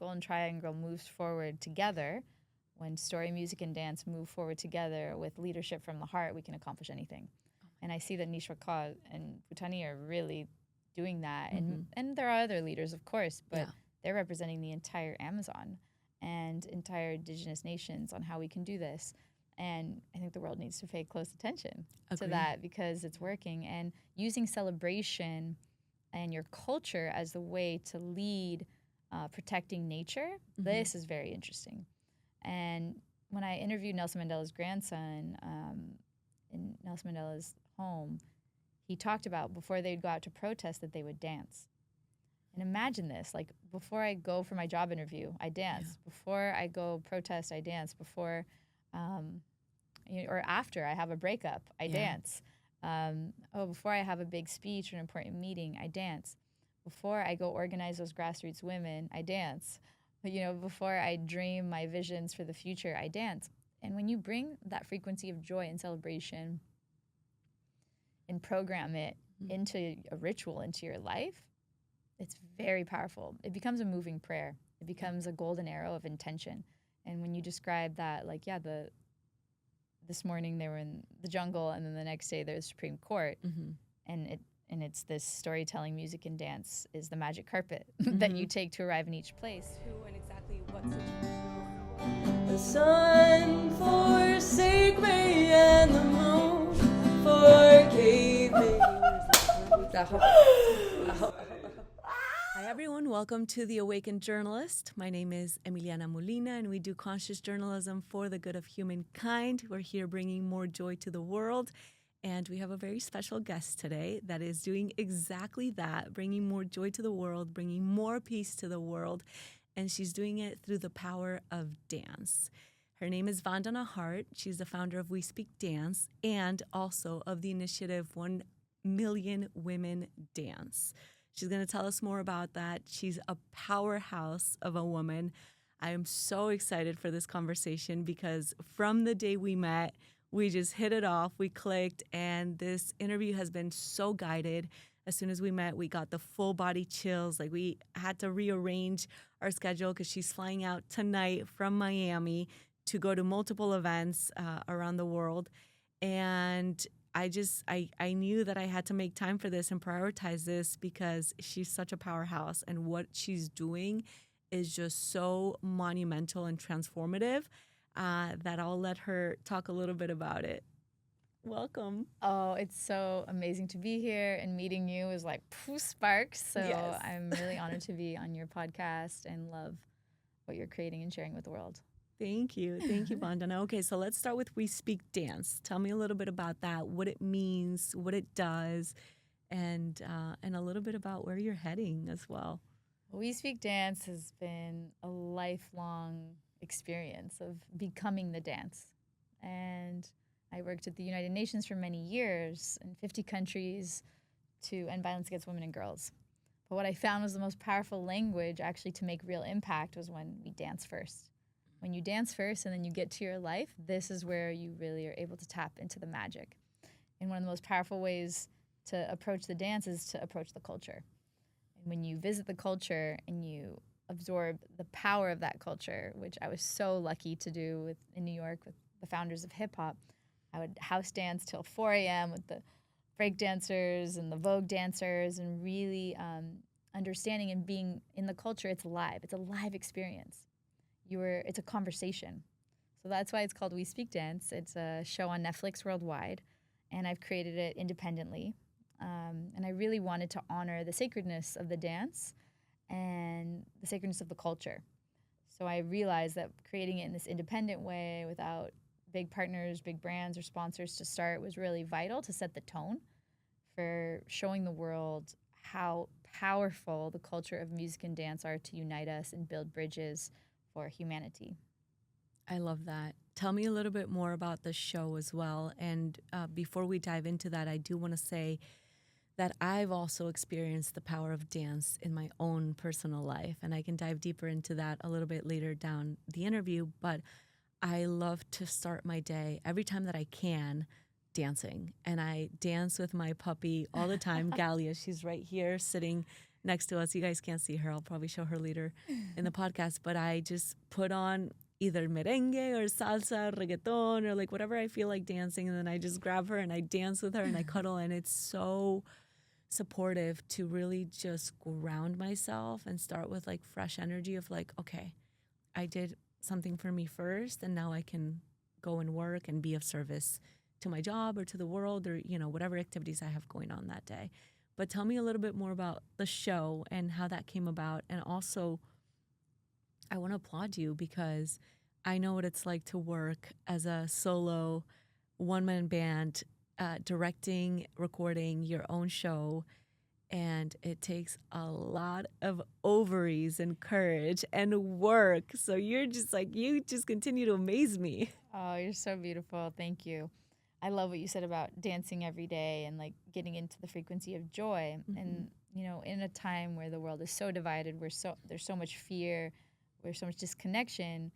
circle and triangle moves forward together, when story, music, and dance move forward together with leadership from the heart, we can accomplish anything. And I see that Nishwaka and Bhutani are really doing that. And there are other leaders, of course, but they're representing the entire Amazon and entire indigenous nations on how we can do this. And I think the world needs to pay close attention to that because it's working. And using celebration and your culture as the way to lead protecting nature, this is very interesting. And when I interviewed Nelson Mandela's grandson in Nelson Mandela's home, he talked about before they'd go out to protest that they would dance. And imagine this, like before I go for my job interview, I dance. Before I go protest, I dance. Before, or after I have a breakup, I dance. Before I have a big speech or an important meeting, I dance. Before I go organize those grassroots women, I dance. Before I dream my visions for the future, I dance. And when you bring that frequency of joy and celebration and program it into a ritual, into your life, it's very powerful. It becomes a moving prayer. It becomes a golden arrow of intention. And when you describe that, this morning they were in the jungle, and then the next day there's Supreme Court, and it's this storytelling, music, and dance is the magic carpet that you take to arrive in each place. Who and exactly what's the sun forsake me and the moon forgave me. Hi everyone, welcome to The Awakened Journalist. My name is Emiliana Molina and we do conscious journalism for the good of humankind. We're here bringing more joy to the world, and we have a very special guest today that is doing exactly that, bringing more joy to the world, bringing more peace to the world, and she's doing it through the power of dance. Her name is Vandana Hart. She's the founder of We Speak Dance and also of the initiative 1 Million Women Dance. She's going to tell us more about that. She's a powerhouse of a woman. I am so excited for this conversation because from the day we met, we just hit it off, we clicked, and this interview has been so guided. As soon as we met, we got the full body chills. Like, we had to rearrange our schedule because she's flying out tonight from Miami to go to multiple events around the world. And I knew that I had to make time for this and prioritize this because she's such a powerhouse, and what she's doing is just so monumental and transformative that I'll let her talk a little bit about it. Welcome. Oh, it's so amazing to be here, and meeting you is like sparks. So yes. I'm really honored to be on your podcast and love what you're creating and sharing with the world. Thank you. Thank you, Vandana. Okay, so let's start with We Speak Dance. Tell me a little bit about that, what it means, what it does, and a little bit about where you're heading as well. We Speak Dance has been a lifelong experience of becoming the dance. And I worked at the United Nations for many years in 50 countries to end violence against women and girls. But what I found was the most powerful language actually to make real impact was when we dance first. When you dance first and then you get to your life, this is where you really are able to tap into the magic. And one of the most powerful ways to approach the dance is to approach the culture. And when you visit the culture and you absorb the power of that culture, which I was so lucky to do in New York with the founders of hip hop, I would house dance till 4 a.m. with the break dancers and the Vogue dancers, and really understanding and being in the culture. It's live. It's a live experience. It's a conversation. So that's why it's called We Speak Dance. It's a show on Netflix worldwide, and I've created it independently. And I really wanted to honor the sacredness of the dance and the sacredness of the culture. So I realized that creating it in this independent way without big partners, big brands, or sponsors to start was really vital to set the tone for showing the world how powerful the culture of music and dance are to unite us and build bridges for humanity. I love that. Tell me a little bit more about the show as well. And before we dive into that, I do want to say that I've also experienced the power of dance in my own personal life. And I can dive deeper into that a little bit later down the interview. But I love to start my day every time that I can dancing. And I dance with my puppy all the time, Galia. She's right here sitting next to us. You guys can't see her. I'll probably show her later in the podcast. But I just put on either merengue or salsa, or reggaeton, or like whatever I feel like dancing. And then I just grab her and I dance with her and I cuddle. And it's so supportive to really just ground myself and start with like fresh energy of like, okay, I did something for me first, and now I can go and work and be of service to my job or to the world, or, you know, whatever activities I have going on that day. But tell me a little bit more about the show and how that came about. And also, I want to applaud you because I know what it's like to work as a solo one-man band, directing, recording your own show. And it takes a lot of ovaries and courage and work. So you're just like, you just continue to amaze me. Oh, you're so beautiful. Thank you. I love what you said about dancing every day and like getting into the frequency of joy. And, you know, in a time where the world is so divided, there's so much fear, there's so much disconnection,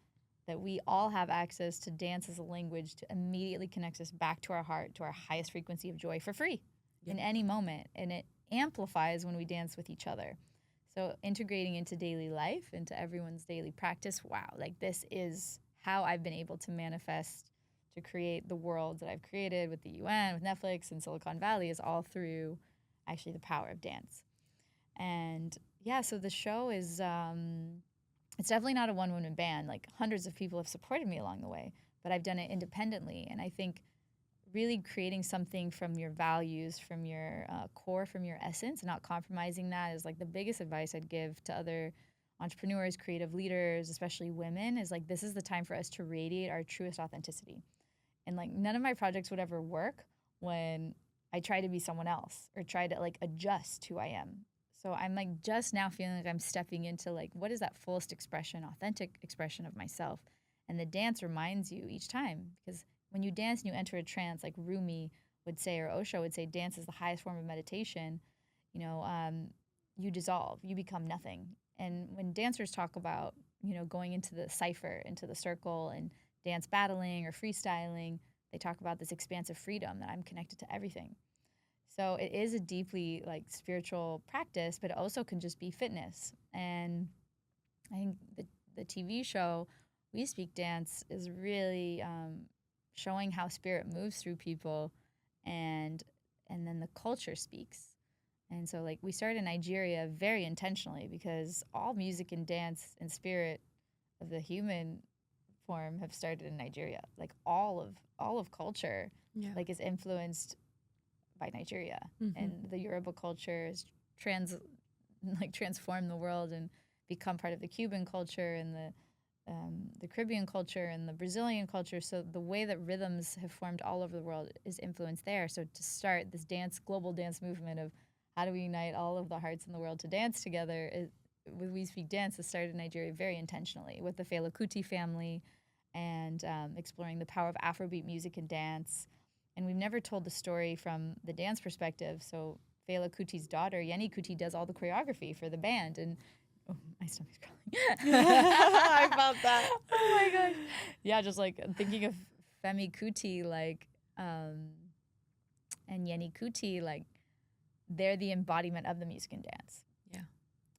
that we all have access to dance as a language to immediately connect us back to our heart, to our highest frequency of joy for free in any moment. And it amplifies when we dance with each other. So integrating into daily life, into everyone's daily practice, wow, like this is how I've been able to manifest, to create the world that I've created with the UN, with Netflix and Silicon Valley, is all through actually the power of dance. And yeah, so the show is, it's definitely not a one-woman band. Like hundreds of people have supported me along the way, but I've done it independently. And I think really creating something from your values, from your core, from your essence, not compromising that is like the biggest advice I'd give to other entrepreneurs, creative leaders, especially women, is like, this is the time for us to radiate our truest authenticity. And like none of my projects would ever work when I try to be someone else or try to like adjust who I am. So I'm like just now feeling like I'm stepping into like, what is that fullest expression, authentic expression of myself? And the dance reminds you each time, because when you dance and you enter a trance, like Rumi would say, or Osho would say, dance is the highest form of meditation. You know, you dissolve, you become nothing. And when dancers talk about, you know, going into the cipher, into the circle, and dance battling or freestyling, they talk about this expansive freedom that I'm connected to everything. So it is a deeply like spiritual practice, but it also can just be fitness. And I think the TV show We Speak Dance is really showing how spirit moves through people, and then the culture speaks. And so like we started in Nigeria very intentionally, because all music and dance and spirit of the human form have started in Nigeria. Like all of culture like is influenced by Nigeria. And the Yoruba culture has transformed the world and become part of the Cuban culture and the Caribbean culture and the Brazilian culture. So the way that rhythms have formed all over the world is influenced there. So to start this global dance movement of how do we unite all of the hearts in the world to dance together, with We Speak Dance, it started in Nigeria very intentionally with the Fela Kuti family, and exploring the power of Afrobeat music and dance. And we've never told the story from the dance perspective. So Fela Kuti's daughter, Yeni Kuti, does all the choreography for the band. And oh, my stomach's growling. I felt that. Oh my gosh. Yeah, just like thinking of Femi Kuti, like, and Yeni Kuti, like, they're the embodiment of the music and dance. Yeah.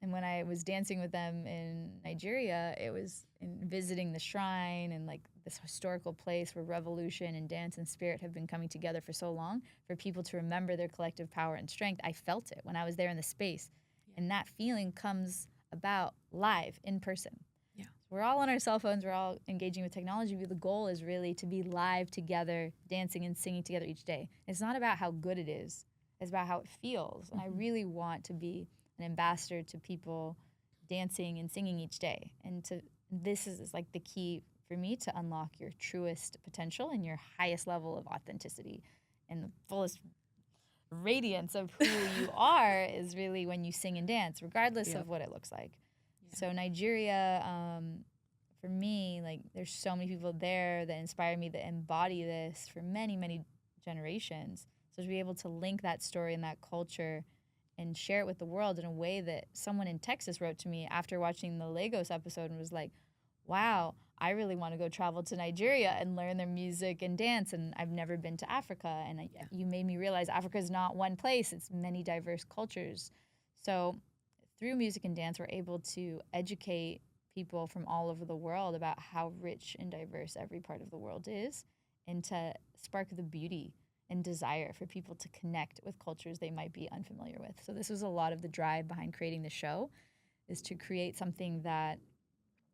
And when I was dancing with them in Nigeria, it was in visiting the shrine and like this historical place where revolution and dance and spirit have been coming together for so long, for people to remember their collective power and strength. I felt it when I was there in the space. Yeah. And that feeling comes about live, in person. Yeah. We're all on our cell phones, we're all engaging with technology, but the goal is really to be live together, dancing and singing together each day. It's not about how good it is, it's about how it feels. And I really want to be an ambassador to people dancing and singing each day. And this is like the key for me to unlock your truest potential and your highest level of authenticity, and the fullest radiance of who you are is really when you sing and dance, regardless of what it looks like. Yeah. So Nigeria, for me, like there's so many people there that inspire me, that embody this for many, many generations. So to be able to link that story and that culture and share it with the world in a way that someone in Texas wrote to me after watching the Lagos episode and was like, wow, I really want to go travel to Nigeria and learn their music and dance, and I've never been to Africa. And you made me realize Africa is not one place, it's many diverse cultures. So through music and dance, we're able to educate people from all over the world about how rich and diverse every part of the world is, and to spark the beauty and desire for people to connect with cultures they might be unfamiliar with. So this was a lot of the drive behind creating the show, is to create something that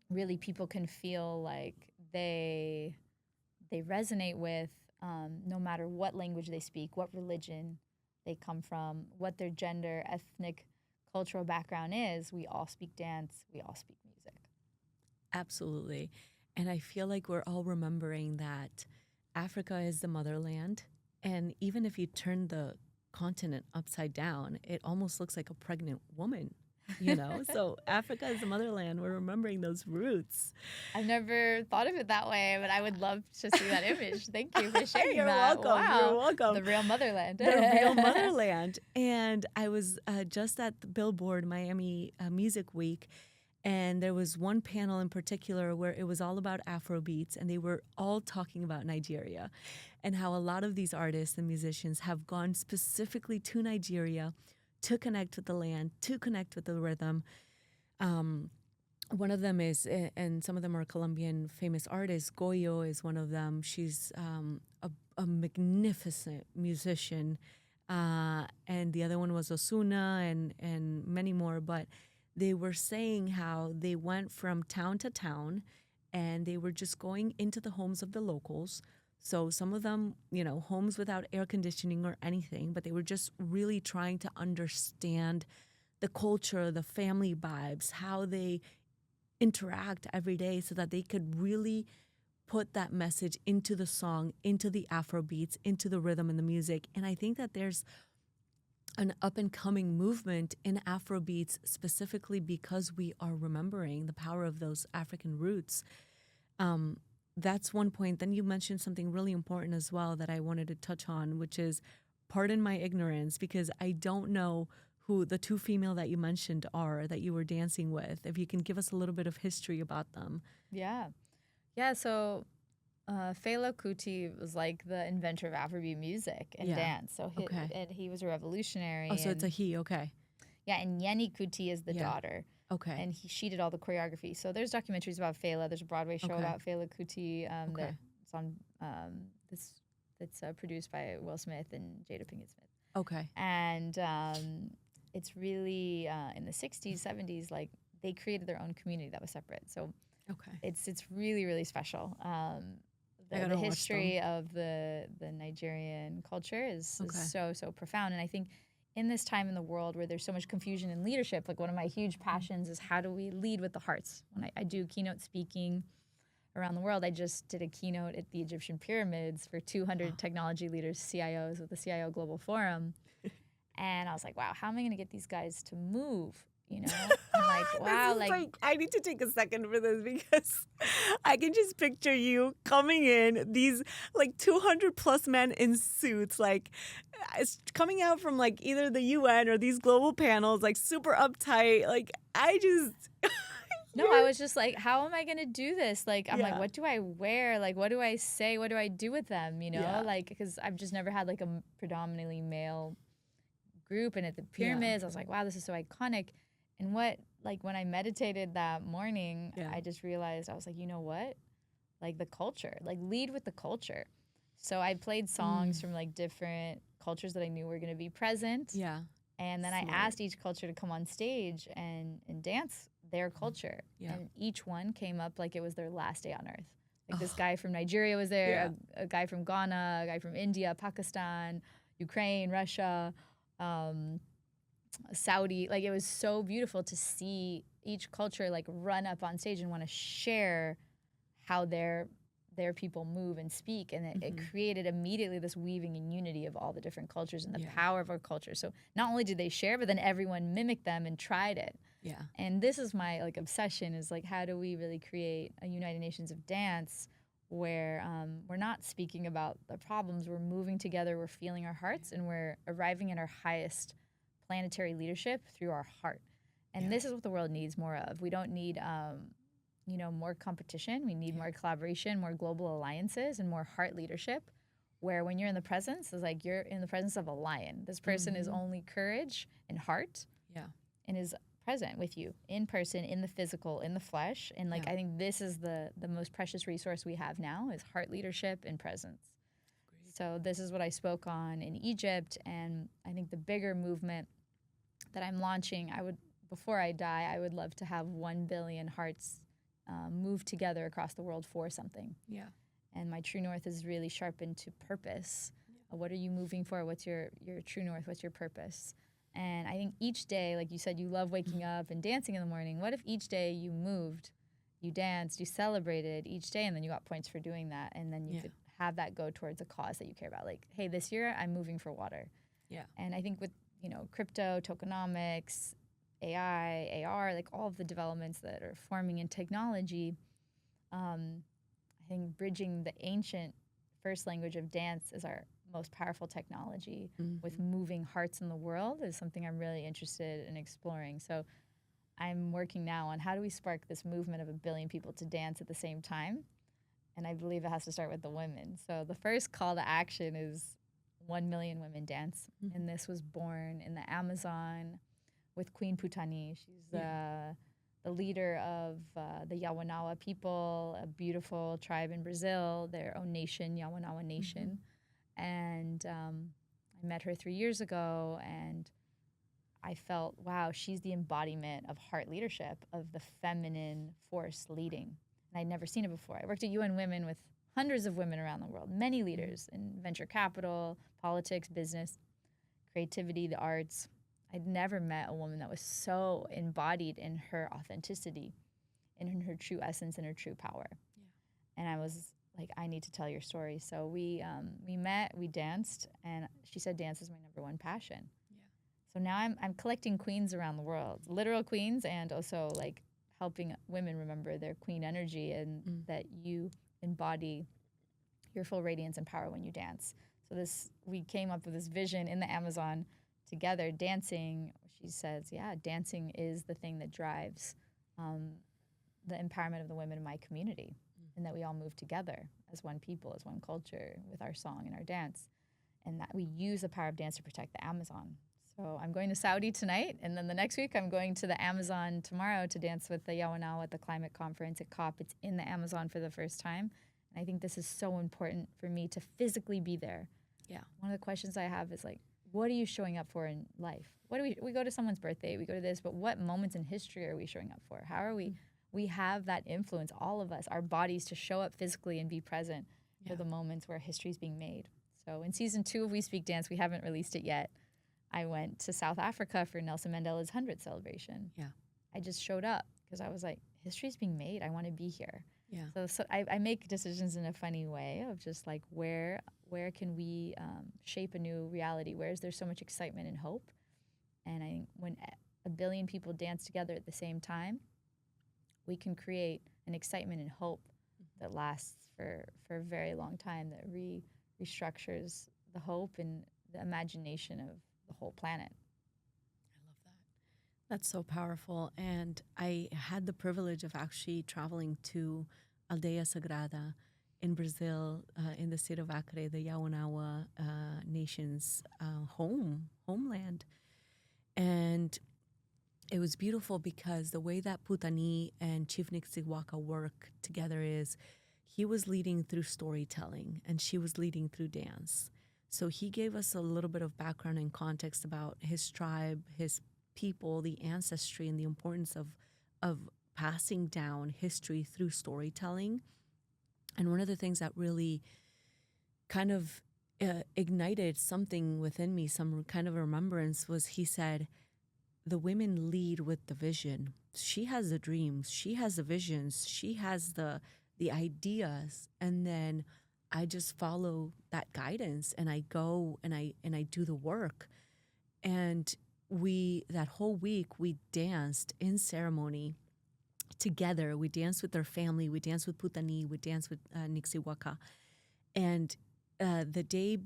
really people can feel like they resonate with, no matter what language they speak, what religion they come from, what their gender, ethnic, cultural background is. We all speak dance. We all speak music. Absolutely. And I feel like we're all remembering that Africa is the motherland. And even if you turn the continent upside down, it almost looks like a pregnant woman, you know? So Africa is the motherland. We're remembering those roots. I've never thought of it that way, but I would love to see that image. Thank you for sharing You're that. welcome. Wow. You're welcome. The real motherland. The real motherland. And I was just at the Billboard Miami Music Week, and there was one panel in particular where it was all about Afrobeats, and they were all talking about Nigeria and how a lot of these artists and musicians have gone specifically to Nigeria to connect with the land, to connect with the rhythm. One of them is, and some of them are Colombian famous artists. Goyo is one of them. She's a magnificent musician. And the other one was Osuna and many more. But they were saying how they went from town to town and they were just going into the homes of the locals. So some of them, you know, homes without air conditioning or anything, but they were just really trying to understand the culture, the family vibes, how they interact every day so that they could really put that message into the song, into the Afro beats, into the rhythm and the music. And I think that there's an up and coming movement in Afro beats specifically because we are remembering the power of those African roots. That's one point. Then you mentioned something really important as well that I wanted to touch on, which is, pardon my ignorance, because I don't know who the two female that you mentioned are that you were dancing with. If you can give us a little bit of history about them. Yeah. So Fela Kuti was like the inventor of Afrobeat music and dance. So he was a revolutionary. Oh, so it's a he. Okay. Yeah, and Yeni Kuti is the daughter. Okay. And she did all the choreography. So there's documentaries about Fela. There's a Broadway show about Fela Kuti that's on that's produced by Will Smith and Jada Pinkett Smith. Okay. And it's really in the 60s, 70s, like they created their own community that was separate. So it's really, really special. The history of the Nigerian culture is so profound. And I think in this time in the world where there's so much confusion in leadership, like one of my huge passions is how do we lead with the hearts? When I do keynote speaking around the world, I just did a keynote at the Egyptian pyramids for 200 technology leaders, CIOs, with the CIO Global Forum. And I was like, wow, how am I going to get these guys to move? You know, I'm like, wow, like I need to take a second for this because I can just picture you coming in, these like 200 plus men in suits, like it's coming out from like either the UN or these global panels, like super uptight. Like I just. No, I was just like, how am I going to do this? Like, I'm like, what do I wear? Like, what do I say? What do I do with them? You know, like, because I've just never had like a predominantly male group. And at the pyramids, I was like, wow, this is so iconic. And when I meditated that morning, I just realized, I was like, you know what? Like the culture, like lead with the culture. So I played songs from like different cultures that I knew were going to be present. Yeah. And then I asked each culture to come on stage and dance their culture. Yeah. And each one came up like it was their last day on earth. Like this guy from Nigeria was there, a guy from Ghana, a guy from India, Pakistan, Ukraine, Russia, Saudi. Like it was so beautiful to see each culture like run up on stage and want to share how their people move and speak, and it created immediately this weaving and unity of all the different cultures and the power of our culture. So not only did they share, but then everyone mimicked them and tried it. Yeah. And this is my like obsession, is like, how do we really create a United Nations of dance where we're not speaking about the problems, we're moving together, we're feeling our hearts, and we're arriving at our highest planetary leadership through our heart. And this is what the world needs more of. We don't need more competition. We need more collaboration, more global alliances, and more heart leadership, where when you're in the presence, it's like you're in the presence of a lion. This person is only courage and heart, and is present with you in person, in the physical, in the flesh. And like, Yeah. I think this is the most precious resource we have now is heart leadership and presence. Great. So this is what I spoke on in Egypt. And I think the bigger movement that I'm launching, before I die, I would love to have 1 billion hearts move together across the world for something. Yeah. And my true north is really sharpened to purpose. What are you moving for? What's your true north? What's your purpose? And I think each day, like you said, you love waking up and dancing in the morning. What if each day you moved, you danced, you celebrated each day, and then you got points for doing that, and then you could have that go towards a cause that you care about. Like, hey, this year I'm moving for water. Yeah. And I think with crypto, tokenomics, AI, AR, like all of the developments that are forming in technology, I think bridging the ancient first language of dance is our most powerful technology with moving hearts in the world is something I'm really interested in exploring. So I'm working now on how do we spark this movement of 1 billion people to dance at the same time? And I believe it has to start with the women. So the first call to action is 1 million women dance. And this was born in the Amazon with Queen Putani. She's the leader of the Yawanawa people, a beautiful tribe in Brazil, their own nation, Yawanawa Nation. And I met her 3 years ago, and I felt, wow, she's the embodiment of heart leadership, of the feminine force leading. And I'd never seen it before. I worked at UN Women with hundreds of women around the world, many leaders in venture capital, politics, business, creativity, the arts. I'd never met a woman that was so embodied in her authenticity, in her true essence, and her true power. Yeah. And I was like, I need to tell your story. So we met, we danced, and she said dance is my number one passion. Yeah. So now I'm collecting queens around the world, literal queens, and also like helping women remember their queen energy and that you embody your full radiance and power when you dance. So we came up with this vision in the Amazon together, dancing. She says, yeah, dancing is the thing that drives the empowerment of the women in my community, and that we all move together as one people, as one culture, with our song and our dance, and that we use the power of dance to protect the Amazon. So I'm going to Saudi tonight, and then the next week I'm going to the Amazon tomorrow to dance with the Yawanawa at the climate conference at COP. It's in the Amazon for the first time, and I think this is so important for me to physically be there. Yeah. One of the questions I have is like, what are you showing up for in life? What do we go to someone's birthday, we go to this, but what moments in history are we showing up for? How are we have that influence, all of us, our bodies, to show up physically and be present for the moments where history is being made. So in season 2 of We Speak Dance, we haven't released it yet. I went to South Africa for Nelson Mandela's 100th celebration. Yeah. I just showed up because I was like, history's being made. I want to be here. Yeah. So I make decisions in a funny way of just like, where can we shape a new reality? Where is there so much excitement and hope? And I think when 1 billion people dance together at the same time, we can create an excitement and hope that lasts for a very long time, that restructures the hope and the imagination of the whole planet. I love that. That's so powerful. And I had the privilege of actually traveling to Aldeia Sagrada in Brazil, in the state of Acre, the Yawanawa nation's homeland. And it was beautiful because the way that Putani and Chief Nixiwaka work together is he was leading through storytelling and she was leading through dance. So he gave us a little bit of background and context about his tribe, his people, the ancestry, and the importance of passing down history through storytelling. And one of the things that really kind of ignited something within me, some kind of remembrance, was he said, the women lead with the vision. She has the dreams, she has the visions, she has the ideas, and then I just follow that guidance and I go and I do the work. And that whole week we danced in ceremony together. We danced with their family, we danced with Putani, we danced with Nixiwaka. And the day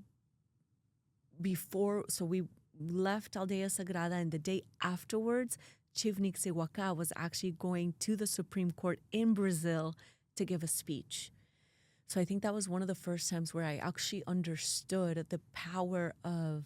before, so we left Aldeia Sagrada, and the day afterwards, Chief Nixiwaka was actually going to the Supreme Court in Brazil to give a speech. So I think that was one of the first times where I actually understood the power of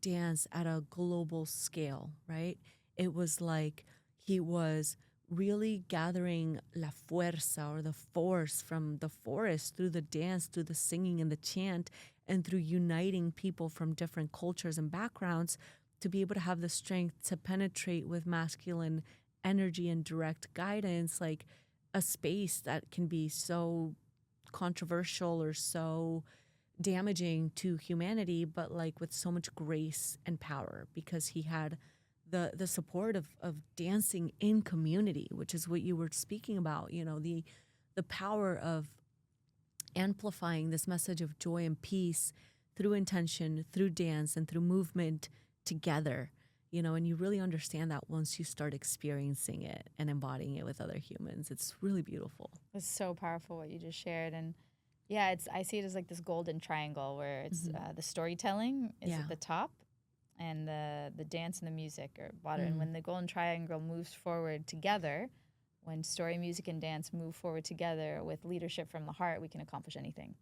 dance at a global scale, right? It was like he was really gathering la fuerza, or the force, from the forest through the dance, through the singing and the chant, and through uniting people from different cultures and backgrounds to be able to have the strength to penetrate with masculine energy and direct guidance, like a space that can be so controversial or so damaging to humanity, but like with so much grace and power, because he had the support of dancing in community, which is what you were speaking about, the power of amplifying this message of joy and peace through intention, through dance, and through movement together, and you really understand that once you start experiencing it and embodying it with other humans. It's really beautiful. It's so powerful what you just shared. And yeah, I see it as like this golden triangle where it's the storytelling is at the top, and the dance and the music are bottom. And when the golden triangle moves forward together, when story, music, and dance move forward together with leadership from the heart, we can accomplish anything.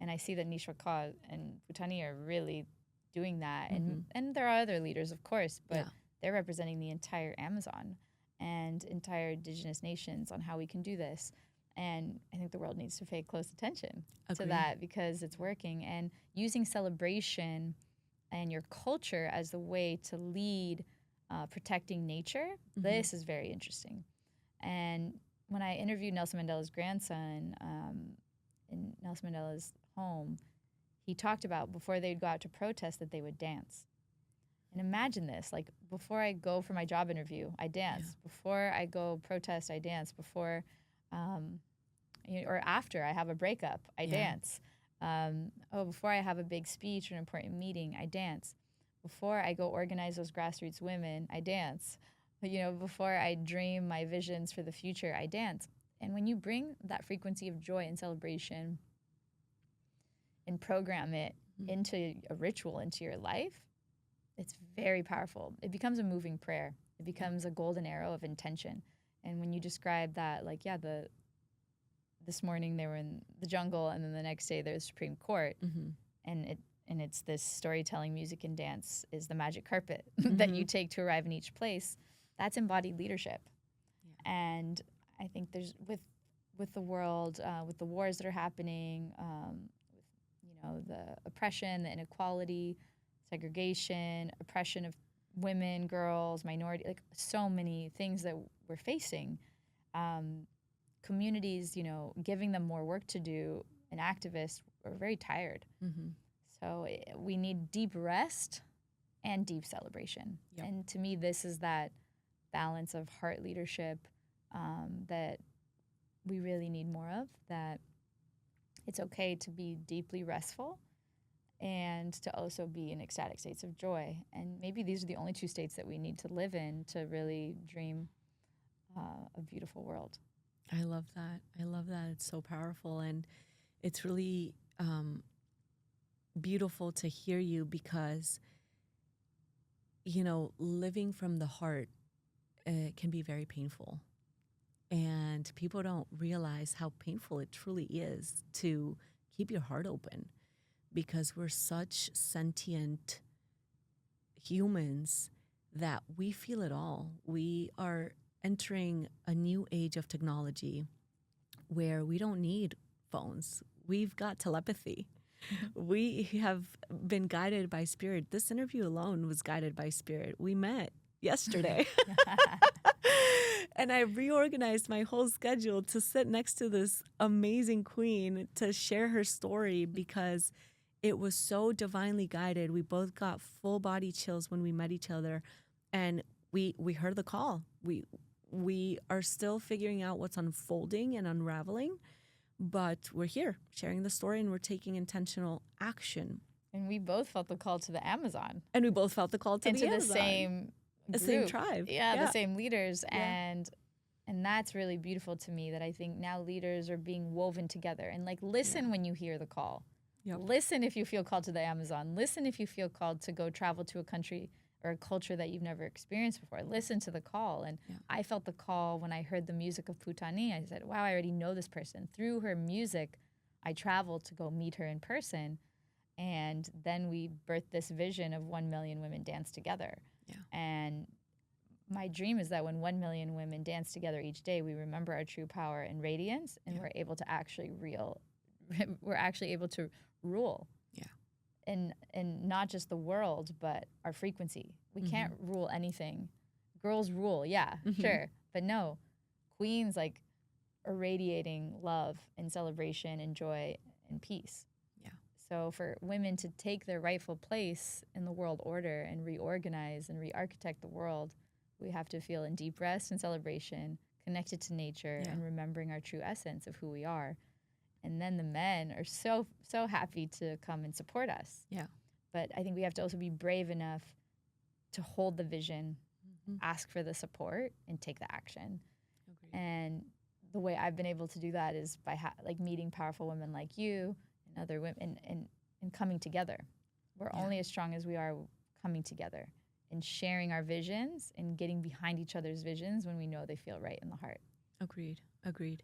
And I see that Nishra Kaur and Bhutani are really doing that. And there are other leaders, of course, but they're representing the entire Amazon and entire indigenous nations on how we can do this. And I think the world needs to pay close attention to that, because it's working. And using celebration and your culture as the way to lead protecting nature, this is very interesting. And when I interviewed Nelson Mandela's grandson in Nelson Mandela's home, he talked about before they'd go out to protest that they would dance. And imagine this, like before I go for my job interview, I dance. Yeah. Before I go protest, I dance. Before, or after I have a breakup, I dance. Before I have a big speech or an important meeting, I dance. Before I go organize those grassroots women, I dance. Before I dream my visions for the future, I dance. And when you bring that frequency of joy and celebration and program it into a ritual, into your life, it's very powerful. It becomes a moving prayer. It becomes a golden arrow of intention. And when you describe that, like, this morning they were in the jungle, and then the next day there's Supreme Court, and it's this storytelling, music, and dance is the magic carpet that you take to arrive in each place. That's embodied leadership. Yeah. And I think there's with the world, with the wars that are happening, the oppression, the inequality, segregation, oppression of women, girls, minority, like so many things that we're facing. Communities, giving them more work to do, and activists are very tired. So we need deep rest and deep celebration. Yep. And to me, this is that balance of heart leadership that we really need more of, that it's okay to be deeply restful and to also be in ecstatic states of joy. And maybe these are the only two states that we need to live in to really dream a beautiful world. I love that. I love that. It's so powerful. And it's really beautiful to hear you, because, living from the heart can be very painful. And people don't realize how painful it truly is to keep your heart open, because we're such sentient humans that we feel it all. We are entering a new age of technology where we don't need phones. We've got telepathy. We have been guided by spirit. This interview alone was guided by spirit. We met yesterday. And I reorganized my whole schedule to sit next to this amazing queen to share her story, because it was so divinely guided. We both got full body chills when we met each other, and we heard the call. We are still figuring out what's unfolding and unraveling, but we're here sharing the story, and we're taking intentional action. And we both felt the call to the Amazon. And we both felt the call to the Amazon. The same tribe. Yeah, the same leaders. Yeah. And that's really beautiful to me, that I think now leaders are being woven together. And like, listen when you hear the call. Yep. Listen if you feel called to the Amazon. Listen if you feel called to go travel to a country or a culture that you've never experienced before. Listen to the call. And I felt the call when I heard the music of Bhutani. I said, wow, I already know this person. Through her music, I traveled to go meet her in person. And then we birthed this vision of 1 million women dance together. Yeah. And my dream is that when 1 million women dance together each day, we remember our true power and radiance, and we're able to actually able to rule. Yeah. And not just the world, but our frequency. We can't rule anything. Girls rule, sure. But no, queens like are radiating love and celebration and joy and peace. Yeah. So for women to take their rightful place in the world order and reorganize and re-architect the world, we have to feel in deep rest and celebration, connected to nature, and remembering our true essence of who we are. And then the men are so happy to come and support us. Yeah. But I think we have to also be brave enough to hold the vision, ask for the support, and take the action. Agreed. And the way I've been able to do that is by meeting powerful women like you and other women and coming together. We're only as strong as we are coming together and sharing our visions and getting behind each other's visions when we know they feel right in the heart. Agreed.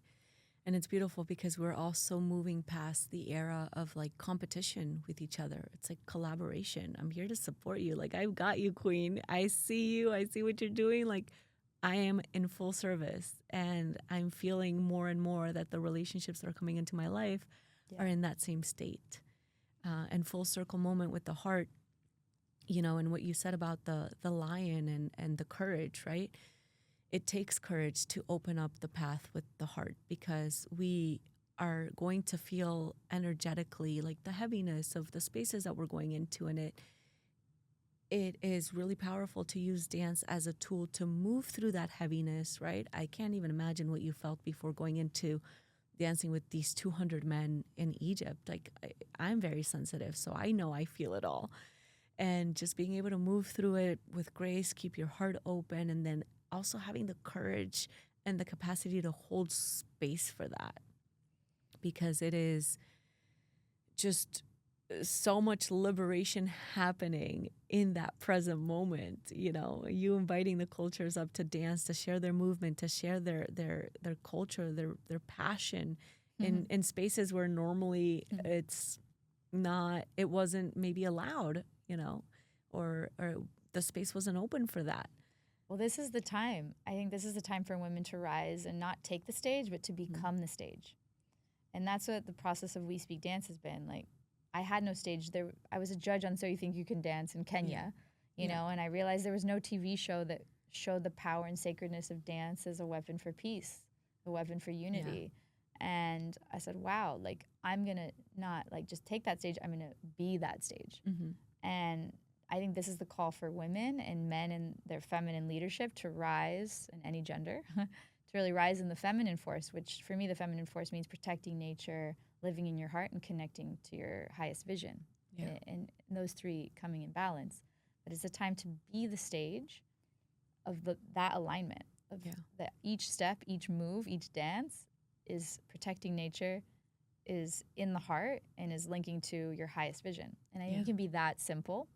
And it's beautiful because we're also moving past the era of like competition with each other. It's like collaboration. I'm here to support you. Like, I've got you, queen. I see you. I see what you're doing. Like, I am in full service, and I'm feeling more and more that the relationships that are coming into my life are in that same state. And full circle moment with the heart, you know, and what you said about the lion and the courage, right? It takes courage to open up the path with the heart, because we are going to feel energetically like the heaviness of the spaces that we're going into. And it is really powerful to use dance as a tool to move through that heaviness, right? I can't even imagine what you felt before going into dancing with these 200 men in Egypt. Like, I'm very sensitive, so I know I feel it all. And just being able to move through it with grace, keep your heart open, and then also having the courage and the capacity to hold space for that, because it is just so much liberation happening in that present moment. You know, you inviting the cultures up to dance, to share their movement, to share their culture, their passion in spaces where normally it wasn't maybe allowed, you know, or the space wasn't open for that. Well, this is the time. I think this is the time for women to rise and not take the stage, but to become the stage. And that's what the process of We Speak Dance has been. Like, I had no stage. I was a judge on So You Think You Can Dance in Kenya, you know, and I realized there was no TV show that showed the power and sacredness of dance as a weapon for peace, a weapon for unity. Yeah. And I said, wow, like, I'm going to not, like, just take that stage. I'm going to be that stage. And I think this is the call for women and men in their feminine leadership to rise in any gender, to really rise in the feminine force, which for me, the feminine force means protecting nature, living in your heart, and connecting to your highest vision. Yeah. And those three coming in balance. But it's a time to be the stage of that alignment, of that each step, each move, each dance is protecting nature, is in the heart, and is linking to your highest vision. And I think it can be that simple.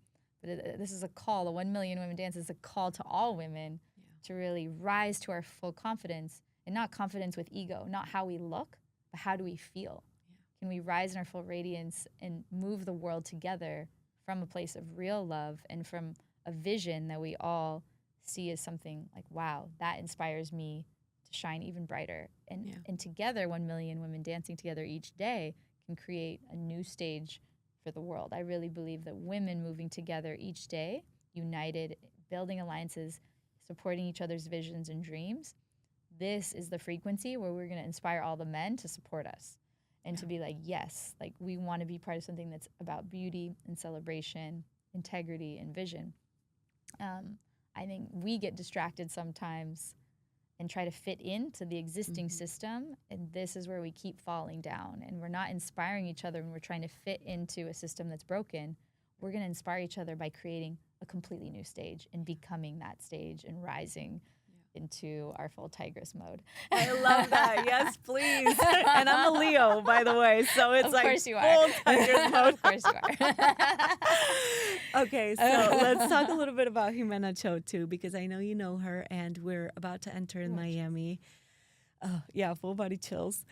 But this is a call. The 1 Million Women Dance is a call to all women to really rise to our full confidence, and not confidence with ego, not how we look, but how do we feel? Yeah. Can we rise in our full radiance and move the world together from a place of real love and from a vision that we all see as something like, wow, that inspires me to shine even brighter. And together, 1 million women dancing together each day can create a new stage for the world. I really believe that women moving together each day, united, building alliances, supporting each other's visions and dreams, this is the frequency where we're going to inspire all the men to support us and to be like, yes, like, we want to be part of something that's about beauty and celebration, integrity and vision. I think we get distracted sometimes and try to fit into the existing system, and this is where we keep falling down, and we're not inspiring each other when we're trying to fit into a system that's broken. We're going to inspire each other by creating a completely new stage and becoming that stage and rising into our full tigress mode. I love that. Yes, please. And I'm a Leo, by the way, so it's like full tigress mode. Of course you are. Okay, so let's talk a little bit about Jimena Cho too, because I know you know her, and we're about to enter in Miami. Yeah, full body chills.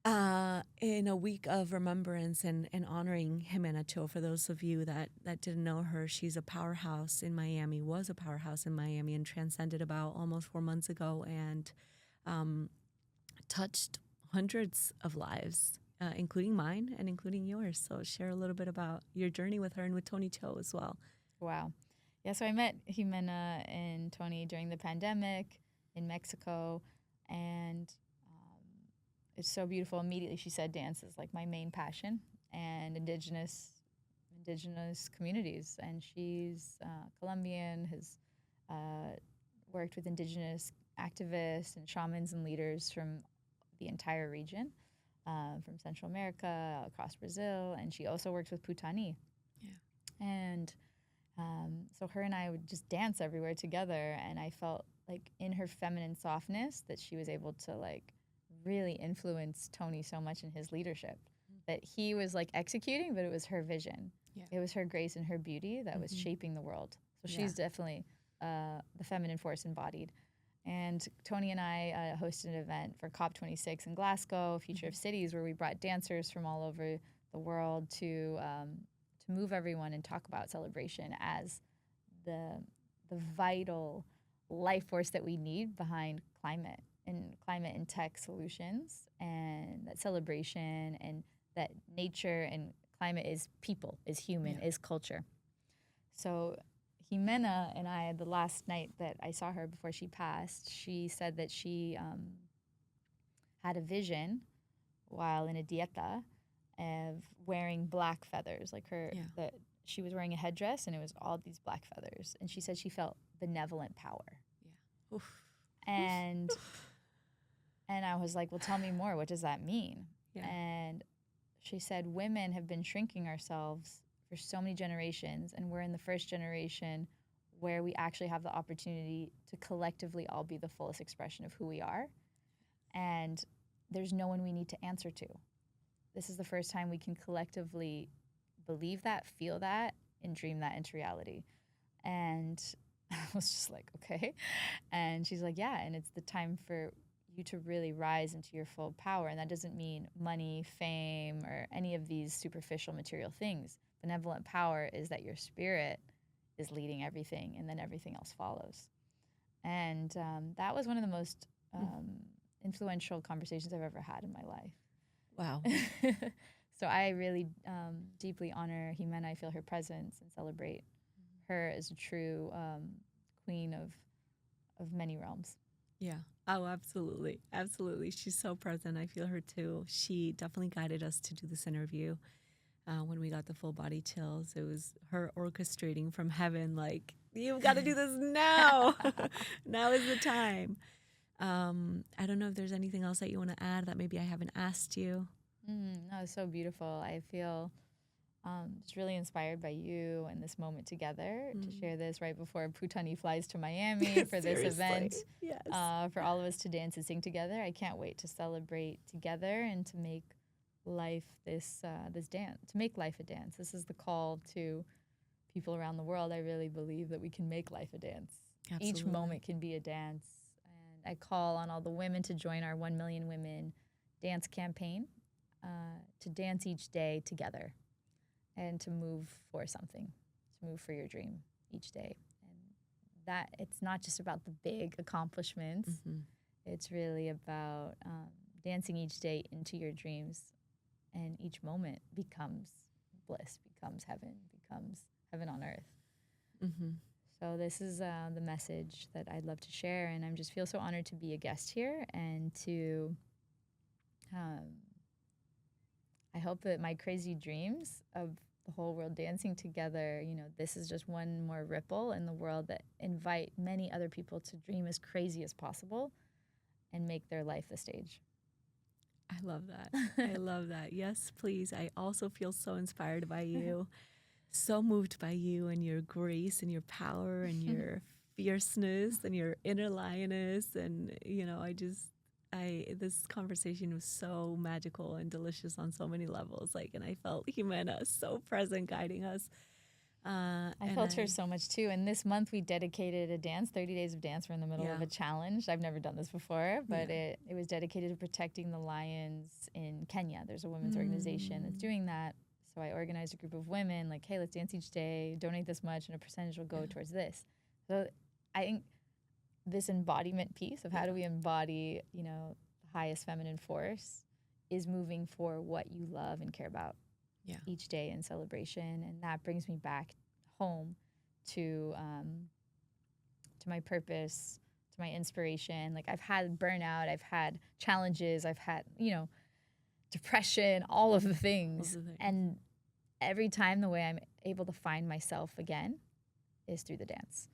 In a week of remembrance and honoring Jimena Cho. For those of you that didn't know her, she's a powerhouse in Miami, was a powerhouse in Miami, and transcended about almost 4 months ago, and touched hundreds of lives, including mine and including yours. So share a little bit about your journey with her and with Tony Cho as well. Wow. Yeah, so I met Jimena and Tony during the pandemic in Mexico, and it's so beautiful. Immediately she said dance is like my main passion, and indigenous communities. And she's Colombian, has worked with indigenous activists and shamans and leaders from the entire region, from Central America, across Brazil, and she also works with Putani. Yeah. And so her and I would just dance everywhere together, and I felt like in her feminine softness that she was able to like really influence Tony so much in his leadership, that he was like executing, but it was her vision. Yeah. It was her grace and her beauty that was shaping the world. So she's definitely the feminine force embodied. And Tony and I hosted an event for COP26 in Glasgow, Future of Cities, where we brought dancers from all over the world to move everyone and talk about celebration as the vital life force that we need behind climate and tech solutions, and that celebration, and that nature and climate is people, is human, is culture. So Jimena and I, the last night that I saw her before she passed, she said that she had a vision while in a dieta of wearing black feathers, like that she was wearing a headdress and it was all these black feathers, and she said she felt benevolent power. Yeah. Oof. And and I was like, well, tell me more. What does that mean? Yeah. And she said, women have been shrinking ourselves for so many generations, and we're in the first generation where we actually have the opportunity to collectively all be the fullest expression of who we are. And there's no one we need to answer to. This is the first time we can collectively believe that, feel that, and dream that into reality. And I was just like, okay. And she's like, yeah, and it's the time for you to really rise into your full power. And that doesn't mean money, fame, or any of these superficial material things. Benevolent power is that your spirit is leading everything, and then everything else follows. And that was one of the most influential conversations I've ever had in my life. Wow. So I really deeply honor Jimena. I feel her presence and celebrate her as a true queen of many realms. Yeah. Oh, absolutely. Absolutely. She's so present. I feel her too. She definitely guided us to do this interview. When we got the full body chills, it was her orchestrating from heaven, like, you've got to do this now. Now is the time. I don't know if there's anything else that you want to add that maybe I haven't asked you. No, it's so beautiful. I feel just really inspired by you and this moment together to share this right before Putani flies to Miami for this event. Yes. For all of us to dance and sing together. I can't wait to celebrate together and to make life this dance, to make life a dance. This is the call to people around the world. I really believe that we can make life a dance. Absolutely. Each moment can be a dance. And I call on all the women to join our 1 Million Women dance campaign, to dance each day together and to move for something, to move for your dream each day. And that it's not just about the big accomplishments. It's really about dancing each day into your dreams, and each moment becomes bliss, becomes heaven on earth. So this is the message that I'd love to share, and I just feel so honored to be a guest here, and to I hope that my crazy dreams of the whole world dancing together, this is just one more ripple in the world that invite many other people to dream as crazy as possible and make their life the stage. I love that. I love that. Yes, please. I also feel so inspired by you, so moved by you and your grace and your power and your fierceness and your inner lioness. And, this conversation was so magical and delicious on so many levels. And I felt Jimena so present, guiding us. I felt her so much too. And this month we dedicated a dance, 30 days of dance. We're in the middle of a challenge. I've never done this before, but it was dedicated to protecting the lions in in Kenya. There's a women's organization that's doing that. So I organized a group of women, like, hey, let's dance each day, donate this much, and a percentage will go towards this. So I think this embodiment piece of how do we embody, the highest feminine force is moving for what you love and care about each day in celebration. And that brings me back home to my purpose, to my inspiration. Like, I've had burnout, I've had challenges, I've had, depression, all of the things. And every time the way I'm able to find myself again is through the dance.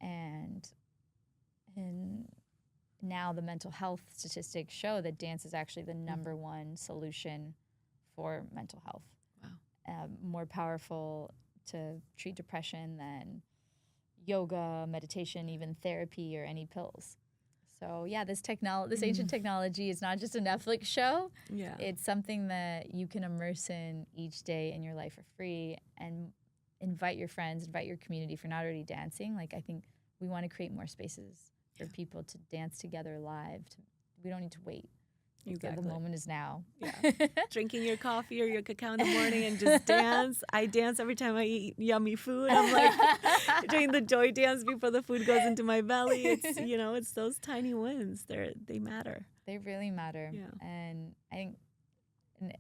And now the mental health statistics show that dance is actually the number one solution for mental health. Wow. More powerful to treat depression than yoga, meditation, even therapy, or any pills. So yeah, this ancient technology is not just a Netflix show. Yeah. It's something that you can immerse in each day in your life for free, and invite your friends, invite your community. If you're not already dancing, like, I think we want to create more spaces for people to dance together live. We don't need to wait. Exactly. The moment is now. Yeah. Drinking your coffee or your cacao in the morning and just dance. I dance every time I eat yummy food. I'm like doing the joy dance before the food goes into my belly. It's, it's those tiny wins. They matter. They really matter. Yeah. And I think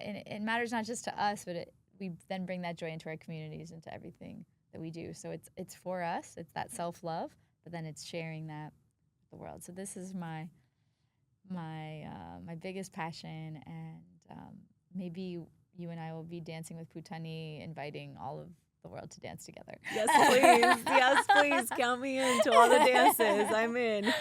it matters not just to us, but we then bring that joy into our communities, into everything that we do. So it's for us. It's that self-love, but then it's sharing that with the world. So this is my biggest passion, and maybe you and I will be dancing with Putani, inviting all of the world to dance together. Yes, please. Yes, please. Count me in to all the dances. I'm in.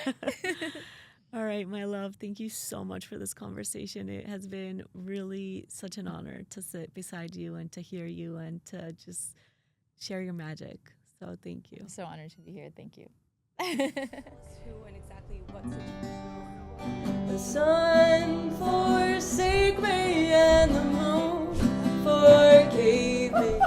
All right, my love, thank you so much for this conversation. It has been really such an honor to sit beside you and to hear you and to just share your magic. So thank you. I'm so honored to be here. Thank you. Who and exactly what's the sun forsake me and the moon forgave me.